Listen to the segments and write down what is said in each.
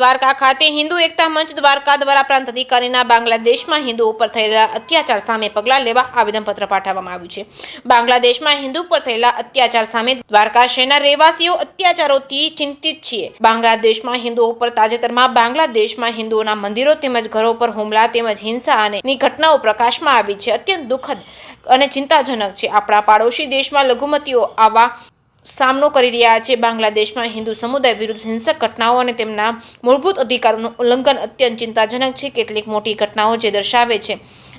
દ્વારકા ખાતે હિન્દુ એકતા મંચ દ્વારકા દ્વારા પ્રાંત અધિકારીના બાંગ્લાદેશમાં હિન્દુઓ પર થયેલા અત્યાચાર સામે પગલાં લેવા આવેદનપત્ર પાઠવવામાં આવ્યું છે। બાંગ્લાદેશમાં હિન્દુ પર થયેલા અત્યાચાર સામે દ્વારકા શહેરના રહેવાસીઓ અત્યાચારોથી ચિંતિત છીએ। બાંગ્લાદેશમાં હિન્દુઓ પર તાજેતરમાં બાંગ્લાદેશમાં હિન્દુઓના મંદિરો તેમજ ઘરો પર હુમલા તેમજ હિંસા અને ઘટનાઓ પ્રકાશમાં આવી છે। અત્યંત દુઃખદ અને ચિંતાજનક છે। આપણા પાડોશી દેશમાં લઘુમતીઓ આવા સામનો કરી રહ્યા છે। બાંગ્લાદેશમાં હિન્દુ સમુદાય વિરુદ્ધ હિંસક ઘટનાઓ અને તેમના મૂળભૂત અધિકારોનું ઉલ્લંઘન અત્યંત ચિંતાજનક છે। કેટલીક મોટી ઘટનાઓ જે દર્શાવે છે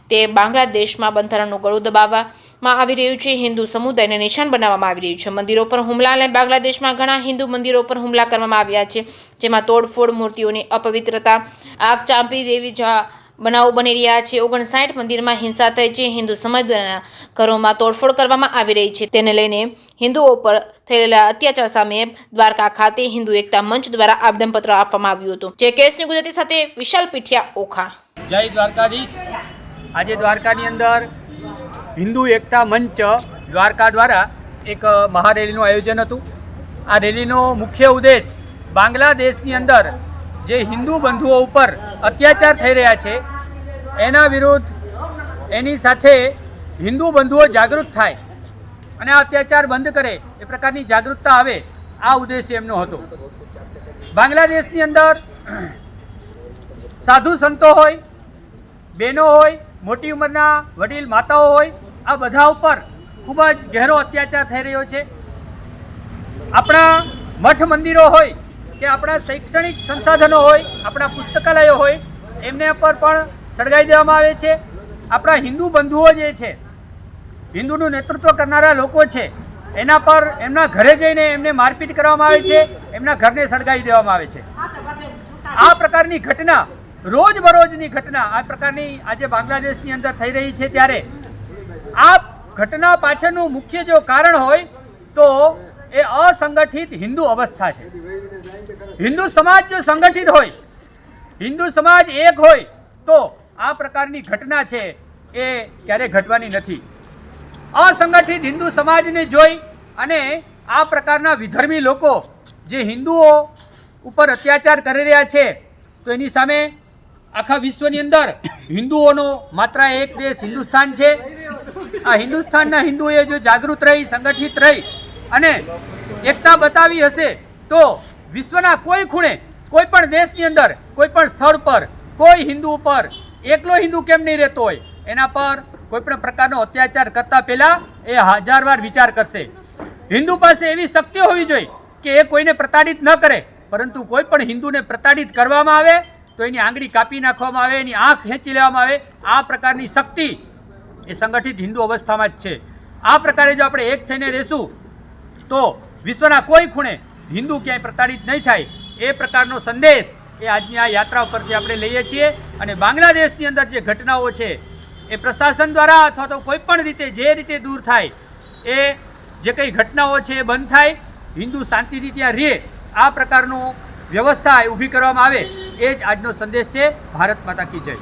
તે બાંગ્લાદેશમાં બંધારણનું ગળું દબાવવામાં આવી રહ્યું છે, હિન્દુ સમુદાયને નિશાન બનાવવામાં આવી રહ્યું છે। મંદિરો પર હુમલા અને બાંગ્લાદેશમાં ઘણા હિન્દુ મંદિરો પર હુમલા કરવામાં આવ્યા છે, જેમાં તોડફોડ, મૂર્તિઓની અપવિત્રતા, આગ ચાંપી દેવી બનાવો બની રહ્યા છે। 59 મંદિરમાં હિંસા થઈ છે। હિન્દુ સમાજ દ્વારા ઘરોમાં તોડફોડ કરવામાં આવી રહી છે, તેને લઈને હિન્દુઓ પર થયેલા અત્યાચાર સામે દ્વારકા ખાતે હિન્દુ એકતા મંચ દ્વારા આવેદનપત્ર આપવામાં આવ્યું હતું। જે કેસની ગુજરાતી સાથે વિશાલ પીઠિયા, ઓખા। જય દ્વારકાધીશ। આજે દ્વારકાની અંદર હિન્દુ એકતા મંચ દ્વારકા દ્વારા એક મહારેલીનું આયોજન હતું। આ રેલીનો મુખ્ય ઉદ્દેશ બાંગ્લાદેશની અંદર જે હિન્દુ બંધુઓ ઉપર અત્યાચાર થઈ રહ્યા છે એના વિરુદ્ધ, એની સાથે હિન્દુ બંધુઓ જાગૃત થાય અને આ અત્યાચાર બંધ કરે એ પ્રકારની જાગૃતતા આવે, આ ઉદ્દેશ્ય એમનો હતો। બાંગ્લાદેશની અંદર સાધુ સંતો હોય, બહેનો હોય, મોટી ઉંમરના વડીલ માતાઓ હોય, આ બધા ઉપર ખૂબ જ ગહેરો અત્યાચાર થઈ રહ્યો છે। આપણા મઠ મંદિરો હોય કે આપણા શૈક્ષણિક સંસાધનો હોય, આપણા પુસ્તકાલયો હોય, એમને પર પણ સળગાવી દેવામાં આવે છે। આપણા હિન્દુ બંધુઓ જે છે, હિન્દુનું નેતૃત્વ કરનારા લોકો છે, એના પર એમના ઘરે જઈને એમને મારપીટ કરવામાં આવે છે, એમના ઘરને સળગાવી દેવામાં આવે છે। આ પ્રકારની ઘટના, રોજબરોજની ઘટના આ પ્રકારની આજે બાંગ્લાદેશની અંદર થઈ રહી છે। ત્યારે આ ઘટના પાછળનું મુખ્ય જો કારણ હોય તો એ અસંગઠિત હિન્દુ અવસ્થા છે। હિન્દુ સમાજ જો સંગઠિત હોય, હિન્દુ સમાજ એક હોય તો આ પ્રકારની ઘટના છે એ ક્યારેય ઘટવાની નથી। અસંગઠિત હિન્દુ સમાજને જોઈ અને આ પ્રકારના વિધર્મી લોકો જે હિન્દુઓ ઉપર અત્યાચાર કરી રહ્યા છે તો એની સામે આખા વિશ્વની અંદર હિન્દુઓનો માત્ર એક દેશ હિન્દુસ્તાન છે। આ હિન્દુસ્તાનના હિન્દુઓએ જો જાગૃત રહી, સંગઠિત રહી અને એકતા બતાવી હશે તો વિશ્વના કોઈ ખૂણે, કોઈ પણ દેશની અંદર, કોઈ પણ સ્થળ પર કોઈ હિન્દુ ઉપર એકલો હિન્દુ કેમ નહીં રહેતો હોય, એના પર કોઈ પણ પ્રકારનો અત્યાચાર કરતાં પહેલાં એ 1000 વાર વિચાર કરશે। હિન્દુ પાસે એવી શક્તિ હોવી જોઈએ કે એ કોઈને પ્રતાડિત ન કરે, પરંતુ કોઈ પણ હિન્દુને પ્રતાડિત કરવામાં આવે તો એની આંગળી કાપી નાખવામાં આવે, એની આંખ ખેંચી લેવામાં આવે। આ પ્રકારની શક્તિ એ સંગઠિત હિન્દુ અવસ્થામાં જ છે। આ પ્રકારે જો આપણે એક થઈને રહેશું તો વિશ્વના કોઈ ખૂણે હિન્દુ ક્યાંય પ્રતાડિત નહીં થાય, એ પ્રકારનો સંદેશ એ આજની આ યાત્રા ઉપરથી આપણે લઈએ છીએ। અને બાંગ્લાદેશની અંદર જે ઘટનાઓ છે એ પ્રશાસન દ્વારા અથવા તો કોઈ પણ રીતે જે રીતે દૂર થાય, એ જે કંઈ ઘટનાઓ છે એ બંધ થાય, હિન્દુ શાંતિથી ત્યાં રહે, આ પ્રકારનું વ્યવસ્થા ઊભી કરવામાં આવે, એ જ આજનો સંદેશ છે। ભારત માતા કી જય।